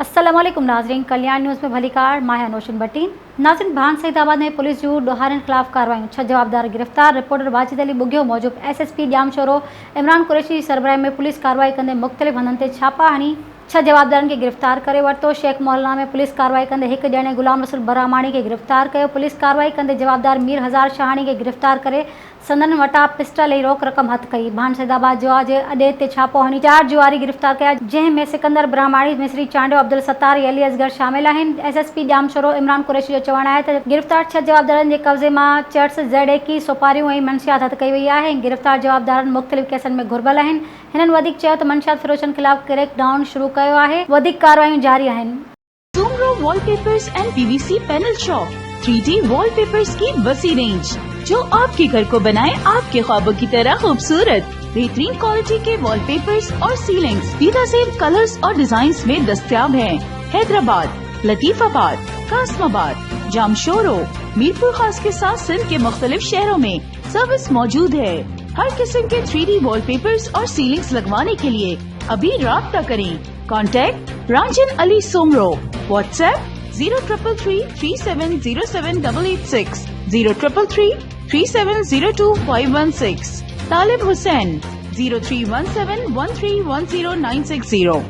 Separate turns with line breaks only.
अस्सलामुअलैकुम नाज़रीन, कल्याण न्यूज़ में भलीकार माहिया नौशन भट्टी। नाज़रीन, भान सईदाबाद में पुलिस जूं ॾोहारियुनि ख़िलाफ़ कार्रवाई, 6 जवाबदार गिरफ़्तार। रिपोर्टर वाजिद अली बुगियो मूजिब SSP ॼामशोरो इमरान कुरैशी जी सरबराही में पुलिस कार्रवाई कंदे मुख़्तलिफ़ हंधनि ते छापा हणी 6 जवाबदारनि खे गिरफ़्तार करे वरितो। शेख मोहल्ला में पुलिस कार्रवाई कंदे हिकु ॼणे गुलाम रसूल बरामाणी खे गिरफ़्तार कयो। पुलिस कार्रवाई कंदे जवाबदार मीर हज़ार शाहानी खे गिरफ़्तार करे संदन वटां पिस्टल ऐं रोक रक़म हथ कई। भान सईदाबाद जुआ जे अॾे ते छापो हणी 4 जुआरी गिरफ़्तार कया, जंहिंमें सिकंदर बरामाणी, मिसरी चांडियो, अब्दुल सत्तार ऐं अली असगर शामिल आहिनि। SSP ॼामशोरो इमरान कुरैशी जो चवणु आहे त गिरफ़्तार 6 जवाबदारनि जे कब्ज़े मां चर्स, Z21 सोपारियूं ऐं मंशियात हथ कई वई आहे। गिरफ़्तार जवाबदारनि मुख़्तलिफ़ केसनि में घुर्बल आहिनि। हिननि वधीक चयो त मंशियात फ़रोशनि ख़िलाफ़ क्रैक डाउन शुरू कयो आहे, वधीक कार्रवाइयूं जारी आहिनि।
Soomro wallpapers and PVC panel shop, 3D wallpapers की वसी रेंज जो आपके घर को बनाए आपके ख्वाबों की तरह खूबसूरत। बेहतरीन क्वालिटी के वॉलपेपर्स और सीलिंग्स बेनज़ीर कलर्स और डिजाइन्स में दस्तयाब हैं। हैदराबाद, लतीफाबाद, कासमाबाद, जामशोरो, मीरपुर खास के साथ सिंध के मुख्तलिफ शहरों में सर्विस मौजूद है। हर किस्म के 3D वॉलपेपर्स और सीलिंग्स लगवाने के लिए अभी राब्ता करें। कॉन्टैक्ट रांजन अली सोमरो, व्हाट्सएप 0333370786, 03333702 516, तालिब हुसैन 031713109660।